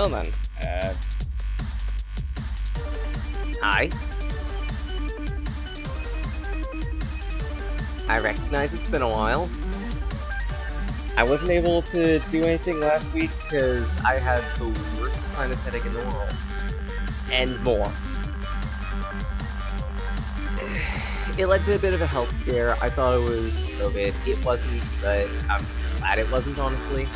Hold on. Hi. I recognize it's been a while. I wasn't able to do anything last week because I had the worst sinus headache in the world. And more. It led to a bit of a health scare. I thought it was COVID. It wasn't, but I'm glad it wasn't, honestly.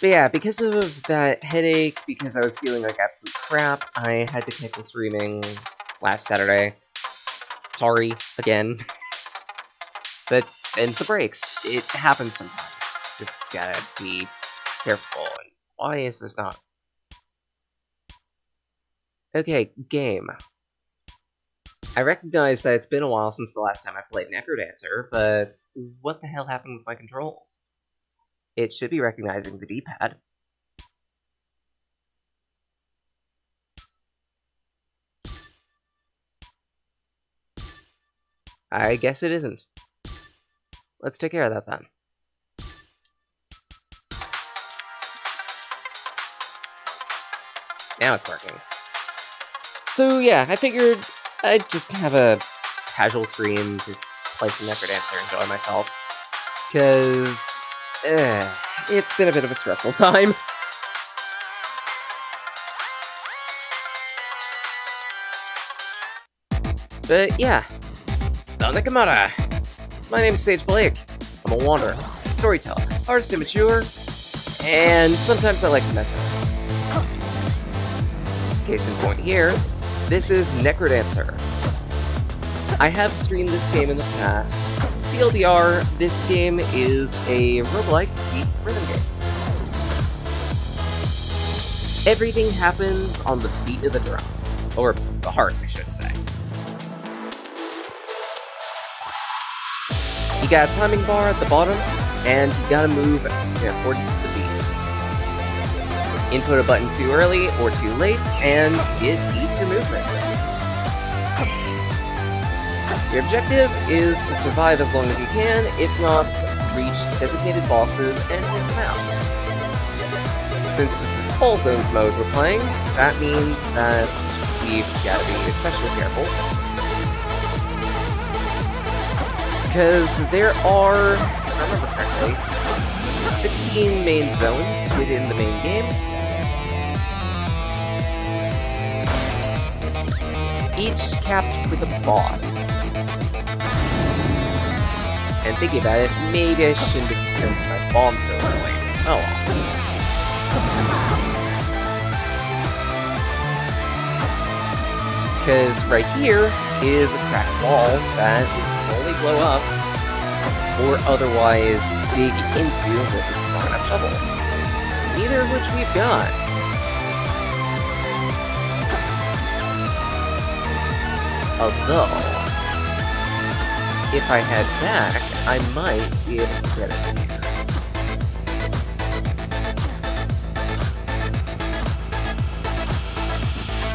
But yeah, because of that headache, because I was feeling like absolute crap, I had to cancel streaming last Saturday. Sorry, again. But ends the breaks. It happens sometimes. Just gotta be careful. And why is this not? Okay, game. I recognize that it's been a while since the last time I played Necrodancer, but what the hell happened with my controls? It should be recognizing the D-pad. I guess it isn't. Let's take care of that then. Now it's working. So yeah, I figured I'd just have a casual stream, just play some Necrodancer, enjoy myself. Because, it's been a bit of a stressful time. But yeah, Nakamata. My name is Sage Blake. I'm a wanderer, storyteller, artist immature, and sometimes I like to mess around. Case in point here, this is Necrodancer. I have streamed this game in the past. TLDR, this game is a roguelike beats rhythm game. Everything happens on the beat of the drum. Or the heart, I should say. You got a timing bar at the bottom, and you gotta move in accordance with the beat. Input a button too early or too late, and it eats your movement. Your objective is to survive as long as you can, if not, reach designated bosses and hit them out. Since this is Fall Zones mode we're playing, that means that we've gotta be especially careful. Because there are, if I remember correctly, 16 main zones within the main game. Each capped with a boss. And thinking about it, maybe I shouldn't have consumed my bomb so early. Oh well. Because right here is a cracked wall that is only blow up, or otherwise dig into with a strong enough shovel. Neither of which we've got. Although, if I head back, I might be able to get us in here.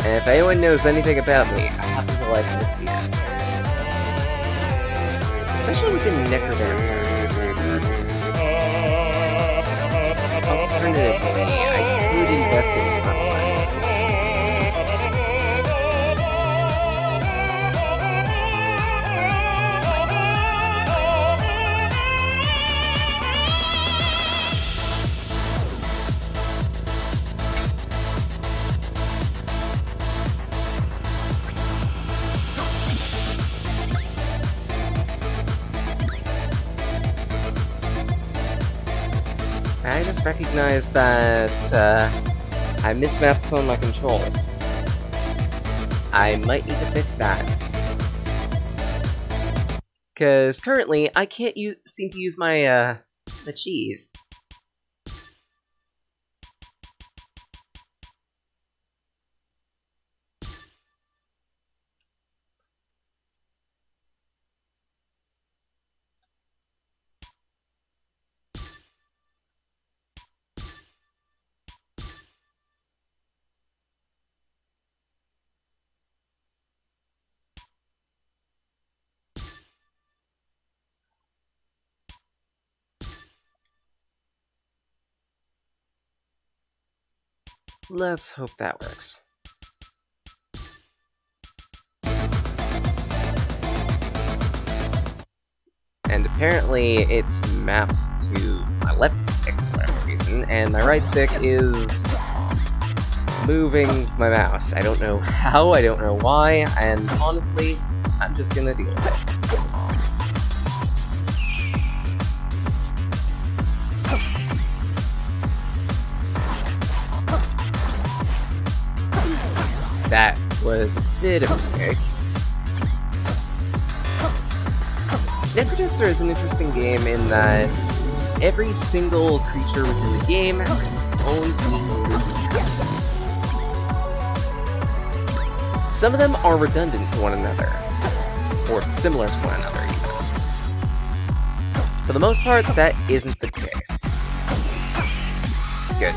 And if anyone knows anything about me, I happen to like misfears. Especially with the Necrodancer. Alternatively, I could invest in Sunlight. I just recognized that I mismapped some of my controls. I might need to fix that. Because currently, I can't seem to use my the cheese. Let's hope that works. And apparently it's mapped to my left stick for whatever reason, and my right stick is moving my mouse. I don't know how, I don't know why, and honestly, I'm just gonna deal with it. That was a bit of a mistake. Necrodancer is an interesting game in that every single creature within the game has its own unique movement. Some of them are redundant to one another, or similar to one another even. For the most part, that isn't the case. Good.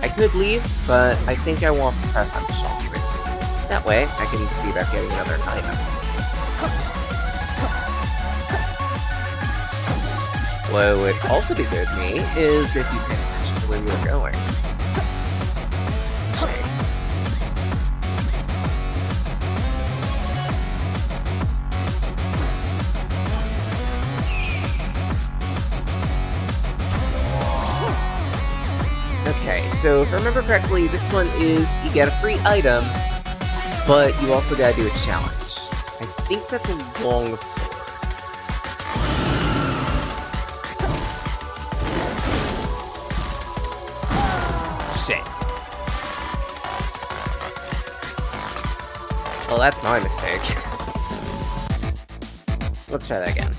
I could leave, but I think I want to press on the shelf first. That way, I can see about getting another item. What would also be good to me is if you pay attention to where you're going. Okay, so if I remember correctly, this one is you get a free item, but you also gotta do a challenge. I think that's a long sword. Shit. Well, that's my mistake. Let's try that again.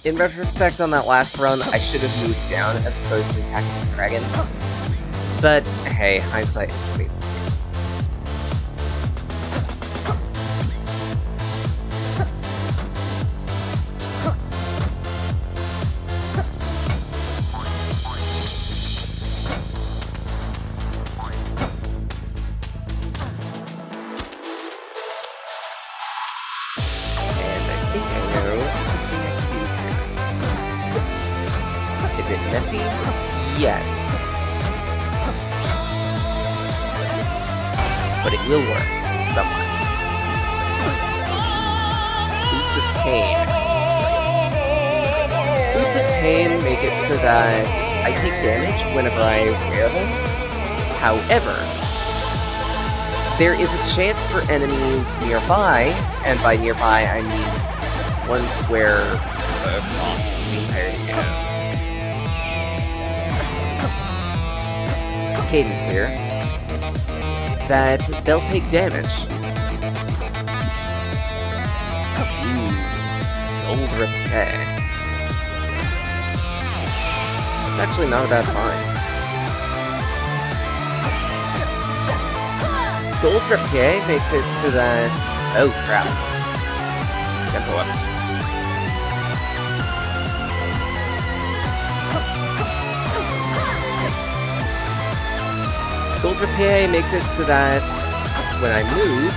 In retrospect, on that last run, I should have moved down as opposed to attacking the dragon. But, hey, hindsight is 2020. And I think I know something I can do here. Is it messy? Yes. But it will work, somewhat. Boots of Pain. Boots of Pain make it so that I take damage whenever I wear them. However, there is a chance for enemies nearby, and by nearby I mean one square across the entire cadence here, that they'll take damage. Ooh, old repair. It's actually not a bad find. Gold repair makes it so that... oh crap. Tempo up. Gold repair makes it so that when I move,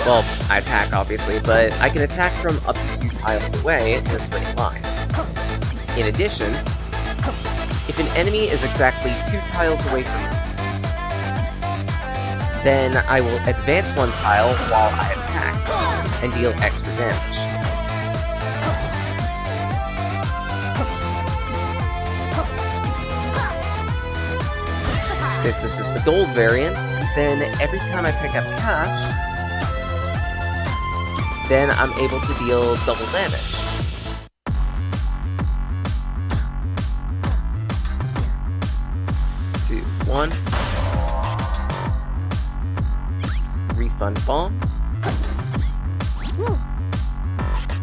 well, I attack obviously, but I can attack from up to 2 tiles away in a straight line. In addition, if an enemy is exactly 2 tiles away from me, then I will advance 1 tile while I attack and deal extra damage. Since this is the gold variant, then every time I pick up cash, then I'm able to deal double damage. Two, one. Refund bomb.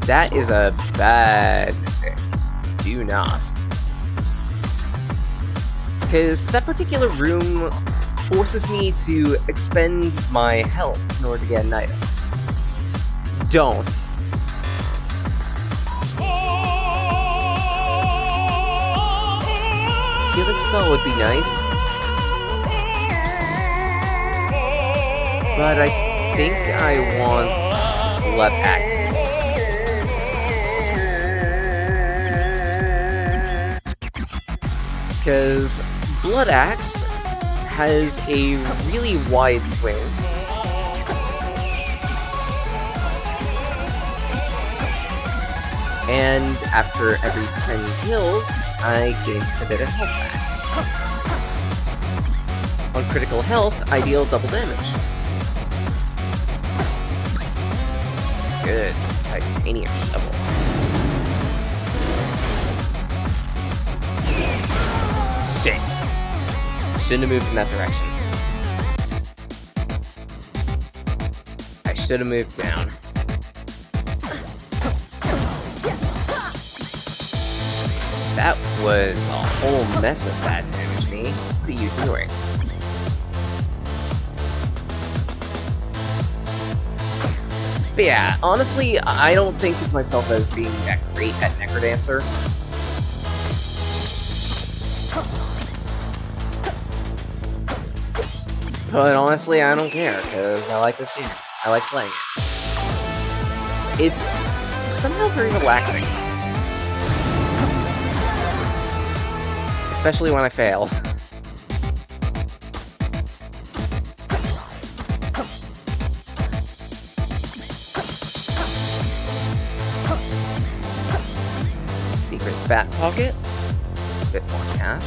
That is a bad mistake. Do not. Because that particular room forces me to expend my health in order to get an item. Don't. Healing spell would be nice, but I think I want left axe. because Blood Axe has a really wide swing. And after every 10 kills, I gain a bit of health back. On critical health, I deal double damage. Good. Titanium shovel. Shit. Shouldn't have moved in that direction. I should have moved down. That was a whole mess of bad damage to me. What are you doing? But yeah, honestly, I don't think of myself as being that great at Necrodancer. But honestly, I don't care, because I like this game. I like playing it. It's somehow very relaxing. Especially when I fail. Secret fat pocket. A bit more cash.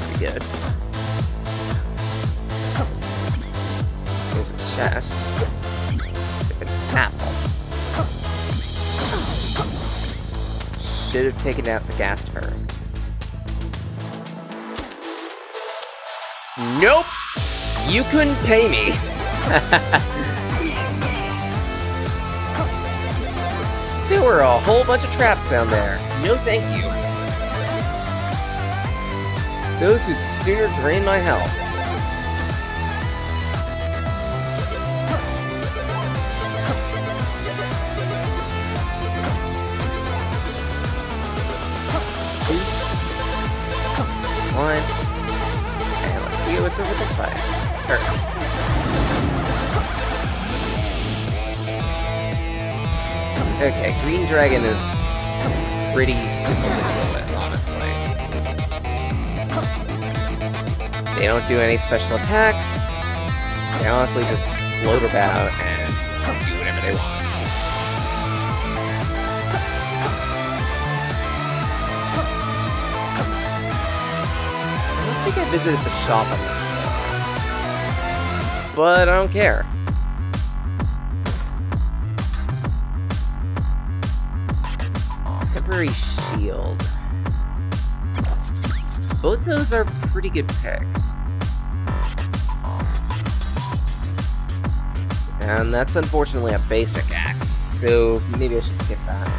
Pretty good. There's a chest. An apple. Should have taken out the ghast first. Nope! You couldn't pay me! There were a whole bunch of traps down there. No thank you. Those who'd sooner drain my health. One. See what's over this way. Okay, Green Dragon is pretty simple to deal with, honestly. They don't do any special attacks. They honestly just float about and do whatever they want. I think I visited the shop on this floor, but I don't care. Temporary shield. Both those are pretty good picks. And that's unfortunately a basic axe, so maybe I should skip that.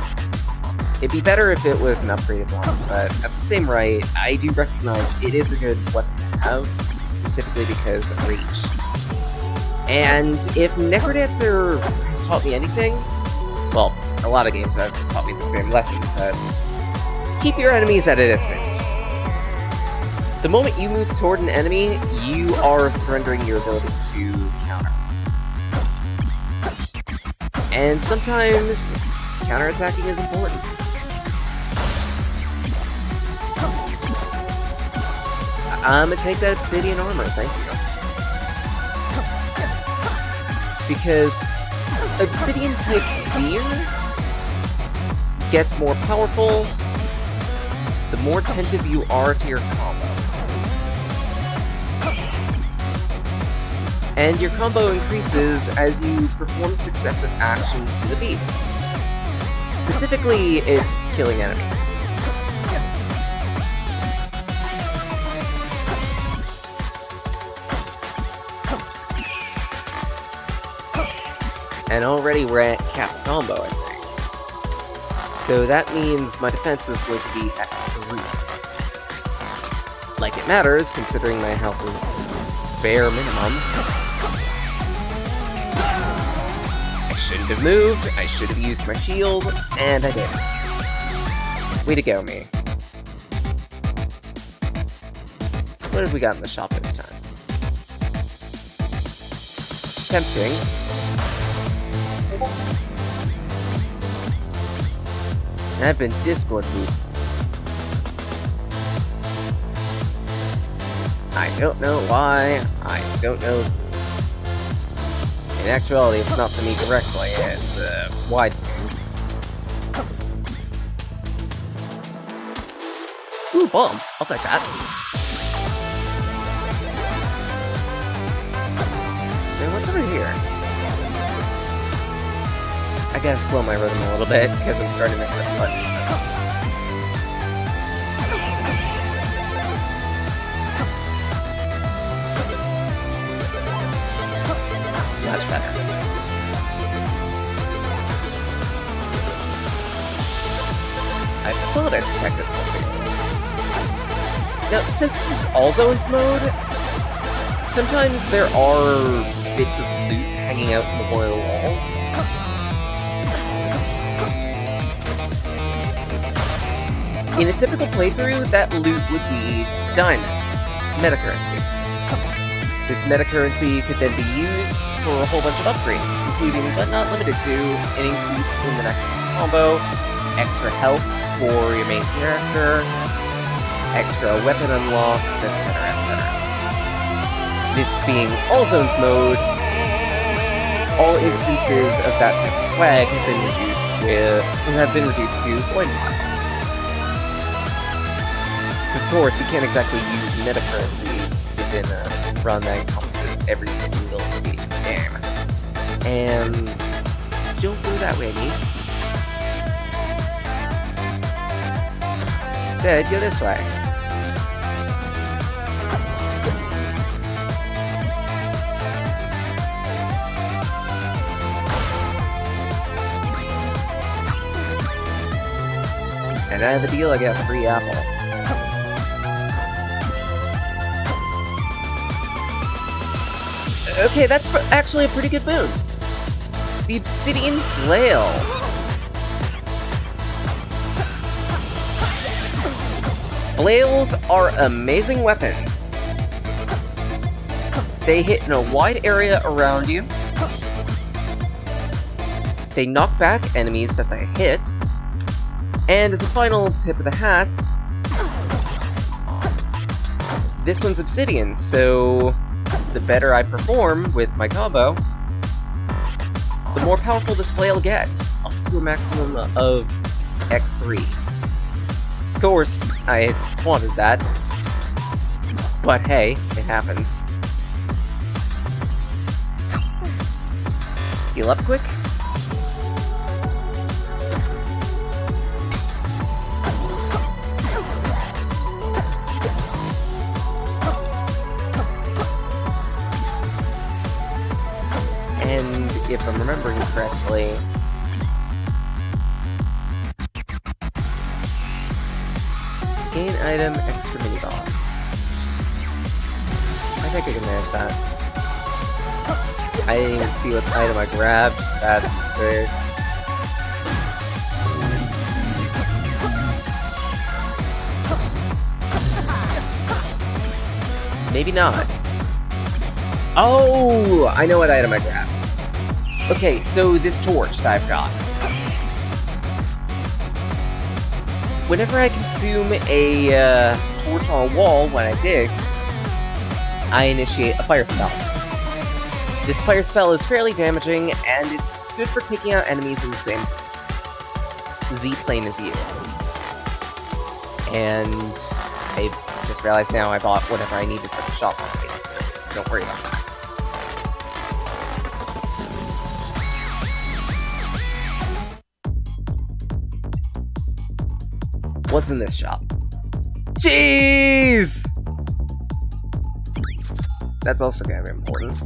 It'd be better if it was an upgraded one, but at the same rate, I do recognize it is a good weapon to have, specifically because of reach. And if Necrodancer has taught me anything, well, a lot of games have taught me the same lesson, but keep your enemies at a distance. The moment you move toward an enemy, you are surrendering your ability to counter. And sometimes, counterattacking is important. I'm gonna take that obsidian armor, thank you. Because obsidian type gear gets more powerful the more attentive you are to your combo. And your combo increases as you perform successive actions to the beat. Specifically, it's killing enemies. And already we're at cap combo, I think. So that means my defense is going to be at 3. Like it matters, considering my health is bare minimum. I shouldn't have moved, I should have used my shield, and I didn't. Way to go, me. What have we got in the shop this time? Tempting. I've been Discord boot. I don't know why. I don't know. In actuality, it's not for me directly. It's a wide thing. Ooh, bomb. I'll take that. Then what's over here? I gotta slow my rhythm a little bit because I'm starting to mix up buttons. Much better. I thought I detected something. Now, since this is all zones mode, sometimes there are bits of loot hanging out in one of the walls. In a typical playthrough, that loot would be diamonds, metacurrency. This metacurrency could then be used for a whole bunch of upgrades, including, but not limited to, an increase in the next combo, extra health for your main character, extra weapon unlocks, etc., etc. This being all zones mode, all instances of that type of swag have been reduced to coin piles. Of course, you can't exactly use metacurrency within a run that encompasses every single stage of the game. And don't go that way, me. Instead, go this way. And out of the deal, I get a free apple. Okay, that's actually a pretty good boon. The Obsidian Flail. Flails are amazing weapons. They hit in a wide area around you. They knock back enemies that they hit. And as a final tip of the hat, this one's obsidian, so the better I perform with my combo, the more powerful this flail gets, up to a maximum of X3. Of course, I squandered that, but hey, it happens. Heal up quick. And if I'm remembering correctly, gain item, extra mini boss. I think I can manage that. I didn't even see what item I grabbed. That's absurd. Maybe not. Oh, I know what item I grabbed. Okay, so this torch that I've got. Whenever I consume a torch on a wall when I dig, I initiate a fire spell. This fire spell is fairly damaging, and it's good for taking out enemies in the same Z-plane as you. And I just realized now I bought whatever I needed for the shop market, so don't worry about that. What's in this shop? Cheese! That's also kind of important.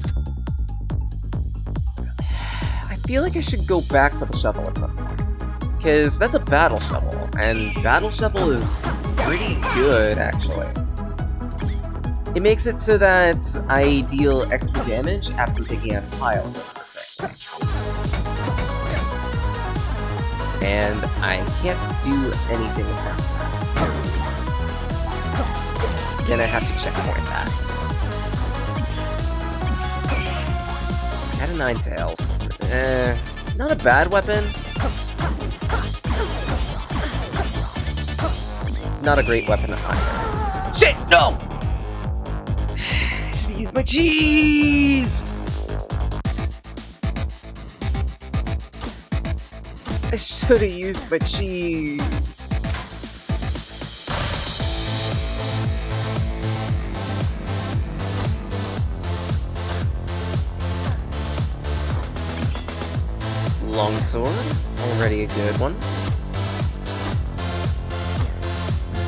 I feel like I should go back for the shovel at some point. Because that's a battle shovel, and battle shovel is pretty good, actually. It makes it so that I deal extra damage after taking out a pile of things. And I can't do anything about that. Then I have to checkpoint that. Cat of Nine Tails. Not a bad weapon. Not a great weapon either. Shit, no! my cheese! I should have used my cheese. Longsword, already a good one.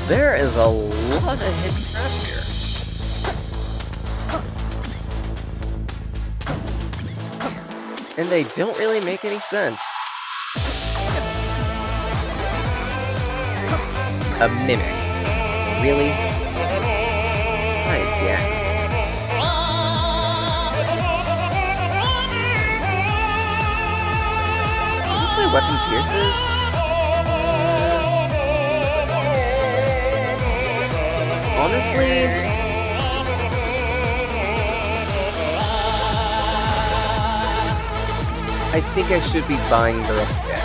There is a lot of hidden traps here. And they don't really make any sense. A mimic. Really? Try again. My weapon pierces? Honestly, I think I should be buying the rapier.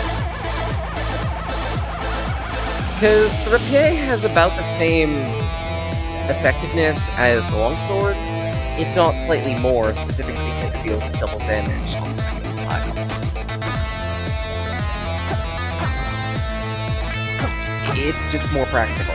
Because the rapier has about the same effectiveness as the longsword, if not slightly more, specifically because it deals with double damage on the second pile. It's just more practical.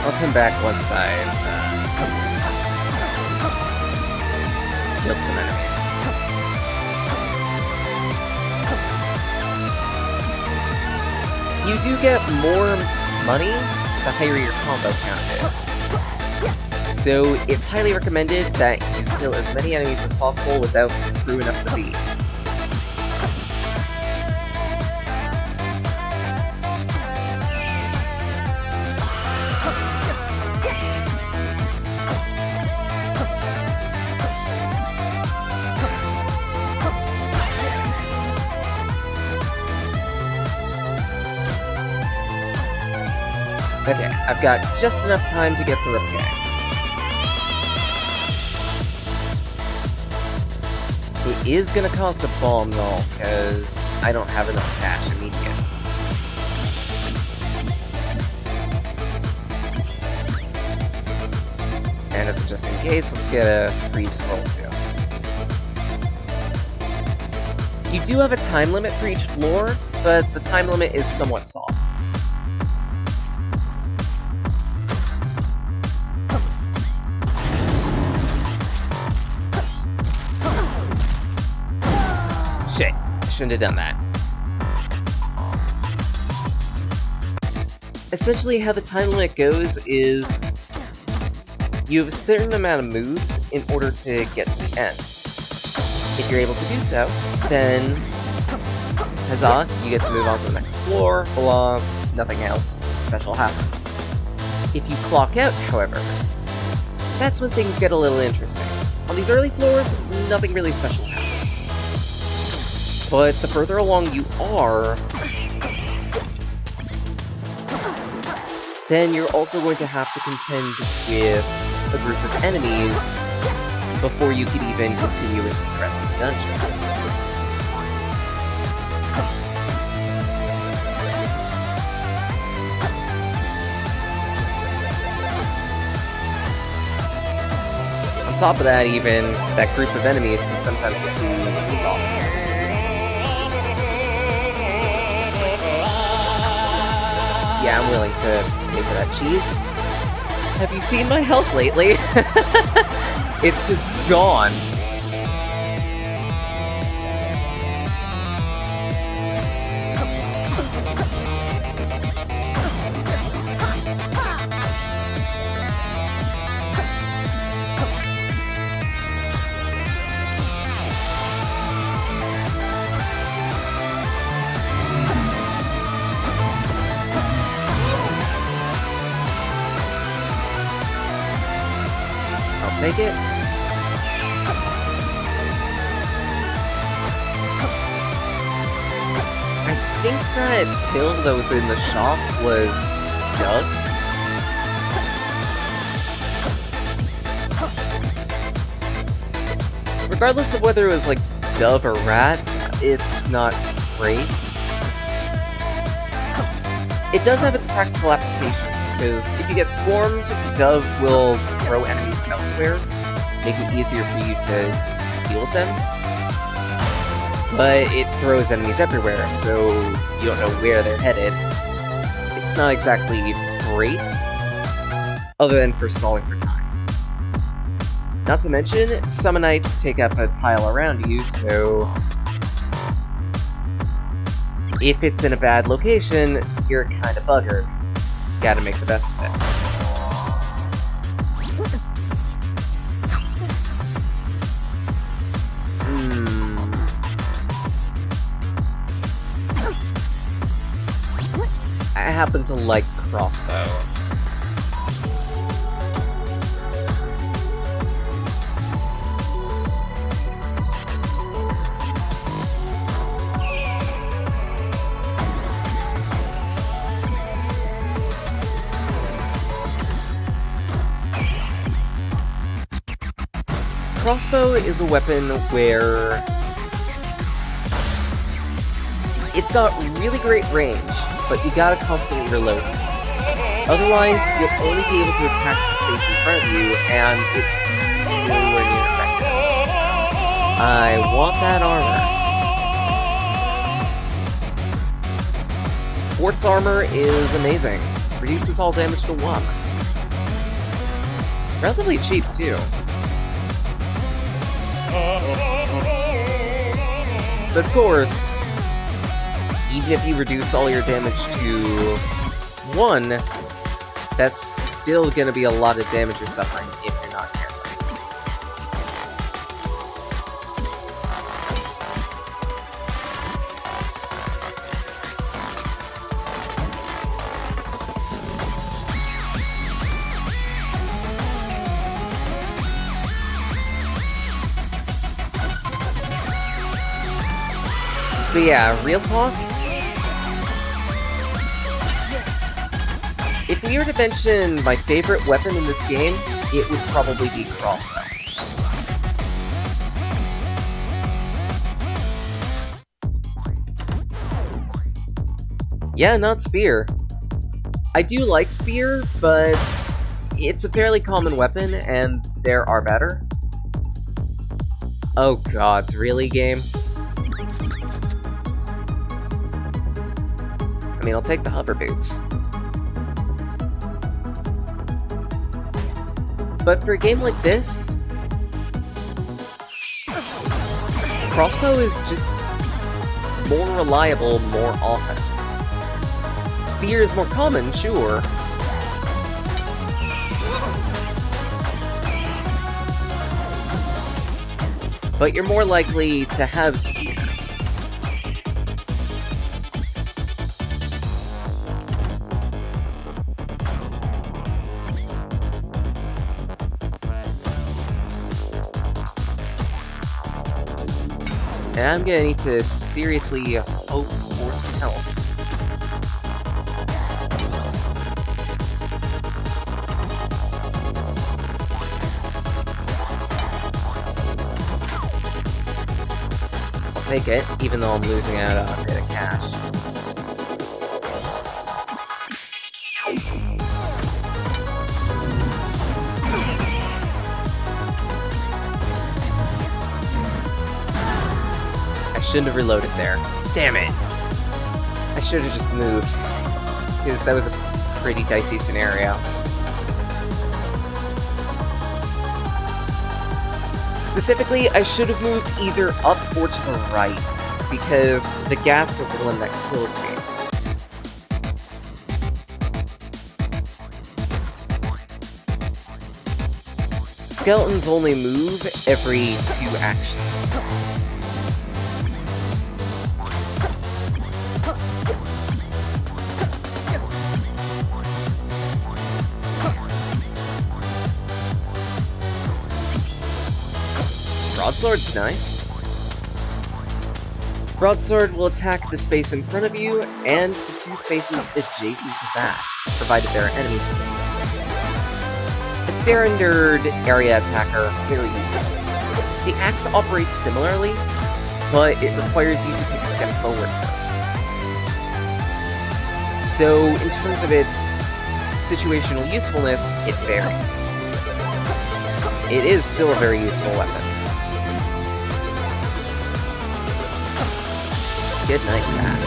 I'll come back once I've killed some enemies. You do get more money the higher your combo count is. So it's highly recommended that you kill as many enemies as possible without screwing up the beat. Okay, I've got just enough time to get the repair. It is gonna cost a bomb though, because I don't have enough cash immediate. And as just in case, let's get a free scroll too. You do have a time limit for each floor, but the time limit is somewhat soft. Shit, shouldn't have done that. Essentially, how the time limit goes is you have a certain amount of moves in order to get to the end. If you're able to do so, then huzzah, you get to move on to the next floor, blah, nothing else special happens. If you clock out, however, that's when things get a little interesting. On these early floors, nothing really special happens. But the further along you are, then you're also going to have to contend with a group of enemies before you can even continue with the rest of the dungeon. On top of that, even, that group of enemies can sometimes get too bosses. Yeah, I'm willing to pay for that cheese. Have you seen my health lately? It's just gone. Make it. I think that pill that was in the shop was Doug. Regardless of whether it was like dove or rats, it's not great. It does have its practical applications, because if you get swarmed, the dove will throw enemies elsewhere, make it easier for you to deal with them. But it throws enemies everywhere, so you don't know where they're headed. It's not exactly great, other than for stalling for time. Not to mention, Summonites take up a tile around you, so if it's in a bad location, you're kinda buggered. Gotta make the best of it. I happen to like crossbow. Crossbow is a weapon where it's got really great range, but you gotta constantly reload. Otherwise, you'll only be able to attack the space in front of you, and it's nowhere near effective. I want that armor. Quartz armor is amazing. Reduces all damage to 1. Relatively cheap, too. But of course, even if you reduce all your damage to 1, that's still gonna be a lot of damage you're suffering if you're not careful. But yeah, real talk, if we were to mention my favorite weapon in this game, it would probably be crossbow. Yeah, not spear. I do like spear, but it's a fairly common weapon, and there are better. Oh god, really, game? I mean, I'll take the hover boots. But for a game like this, crossbow is just more reliable more often. Spear is more common, sure. But you're more likely to have spear. And I'm gonna need to seriously hope for some help. I'll take it, even though I'm losing out on a bit of cash. I shouldn't have reloaded there. Damn it! I should have just moved, because that was a pretty dicey scenario. Specifically, I should have moved either up or to the right, because the gas was the one that killed me. Skeletons only move every 2 actions. Broadsword's nice. Broadsword will attack the space in front of you, and the 2 spaces adjacent to that, provided there are enemies within. A standard area attacker, very useful. The axe operates similarly, but it requires you to take a step forward first. So, in terms of its situational usefulness, it varies. It is still a very useful weapon. Good night, Pat.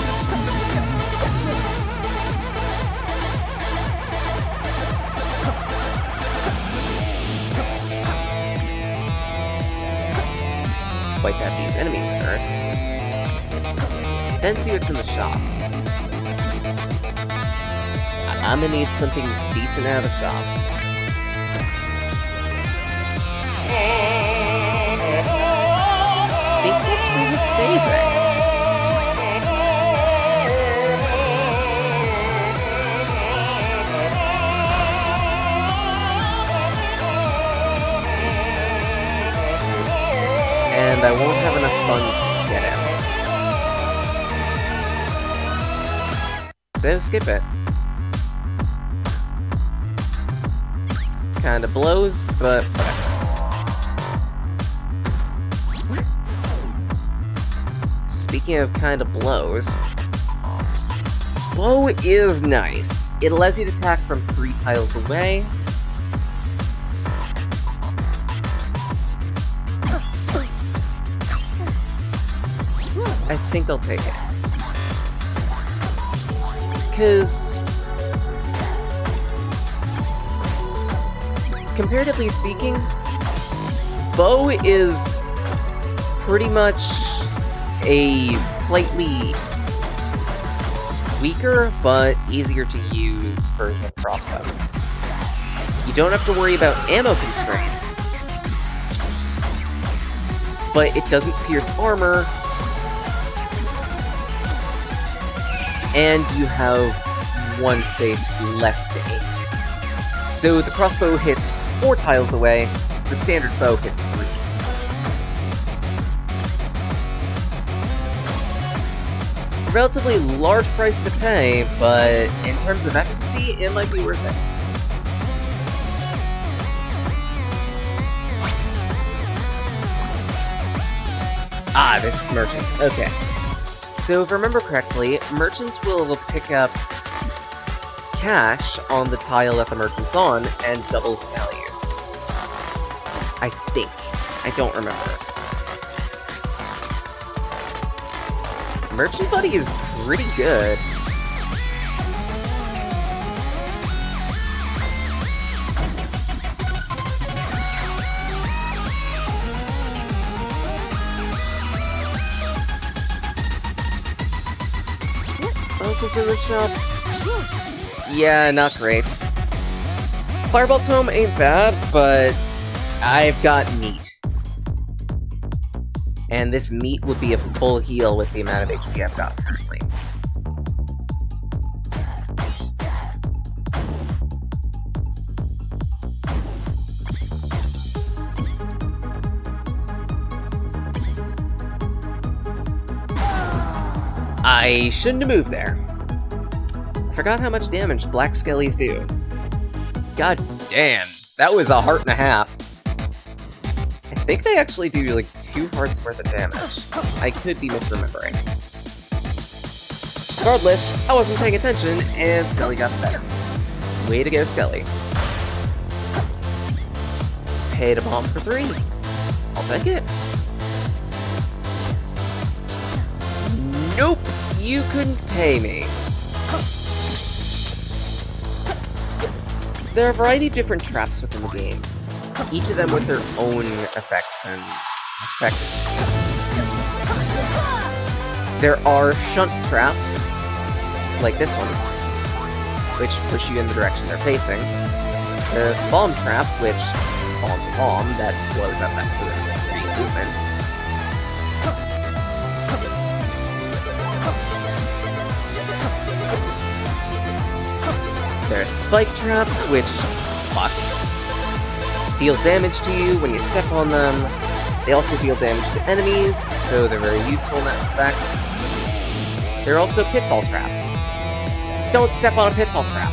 Wipe out these enemies first. Then see what's in the shop. I'm gonna need something decent out of the shop. I think that's really phasing. And I won't have enough funds to get it. So skip it. Kinda blows, but whatever. Speaking of kinda blows, Blow is nice. It allows you to attack from 3 tiles away. I think I'll take it. Because comparatively speaking, Bow is pretty much a slightly weaker, but easier to use version of crossbow. You don't have to worry about ammo constraints, but it doesn't pierce armor, and you have 1 space less to aim. So the crossbow hits 4 tiles away, the standard bow hits 3. Relatively large price to pay, but in terms of efficacy, it might be worth it. Ah, this is Merchant. Okay. So if I remember correctly, merchants will pick up cash on the tile that the merchant's on and double its value. I think. I don't remember. Merchant Buddy is pretty good. What else is in this shop? Yeah, not great. Fireball Tome ain't bad, but I've got meat. And this meat would be a full heal with the amount of HP I've got currently. I shouldn't have moved there. I forgot how much damage Black Skellies do. God damn, that was a heart and a half. I think they actually do like 2 hearts worth of damage. I could be misremembering. Regardless, I wasn't paying attention, and Skelly got better. Way to go, Skelly. Paid a bomb for 3. I'll take it. Nope, you couldn't pay me. There are a variety of different traps within the game, each of them with their own effects and effectiveness. There are shunt traps, like this one, which push you in the direction they're facing. There's a bomb trap, which spawns a bomb that blows up after 3 movements. There are spike traps, which deal damage to you when you step on them. They also deal damage to enemies, so they're very useful in that respect. There are also pitfall traps. Don't step on a pitfall trap,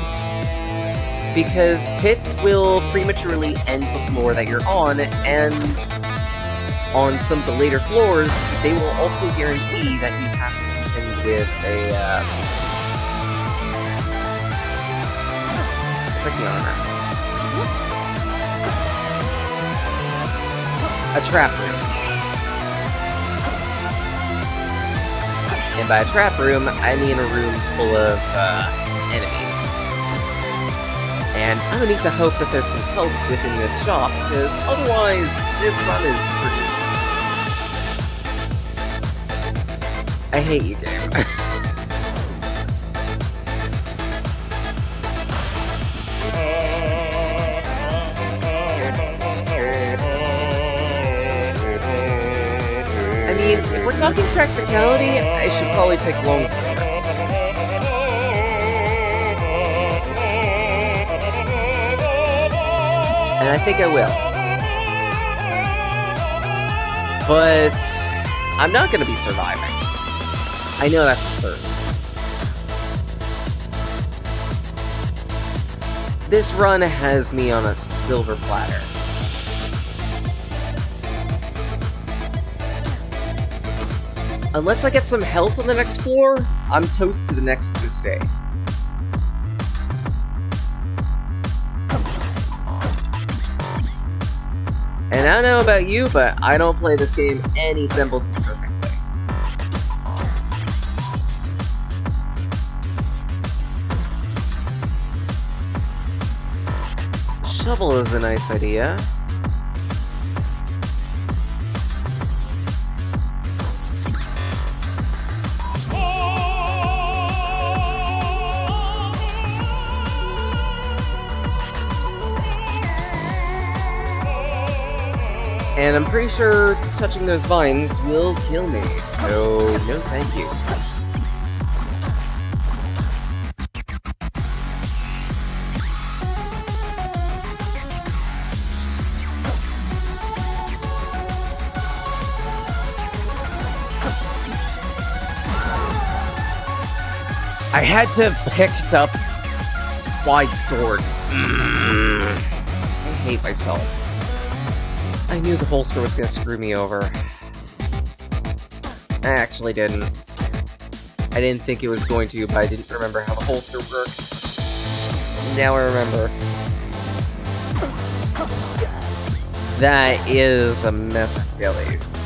because pits will prematurely end the floor that you're on, and on some of the later floors, they will also guarantee that you have to contend with a trap room. And by a trap room, I mean a room full of enemies. And I'm gonna need to hope that there's some help within this shop, because otherwise, this run is screwed. I hate you, game. I mean, if we're talking practicality, I should probably take longsword. And I think I will. But I'm not gonna be surviving. I know that's for certain. This run has me on a silver platter. Unless I get some help on the next floor, I'm toast to the next mistake. And I don't know about you, but I don't play this game any semblance perfectly. Shovel is a nice idea. And I'm pretty sure touching those vines will kill me, so no thank you. I had to have picked up wide sword. I hate myself. I knew the holster was gonna screw me over. I actually didn't. I didn't think it was going to, but I didn't remember how the holster worked. Now I remember. That is a mess of skellies.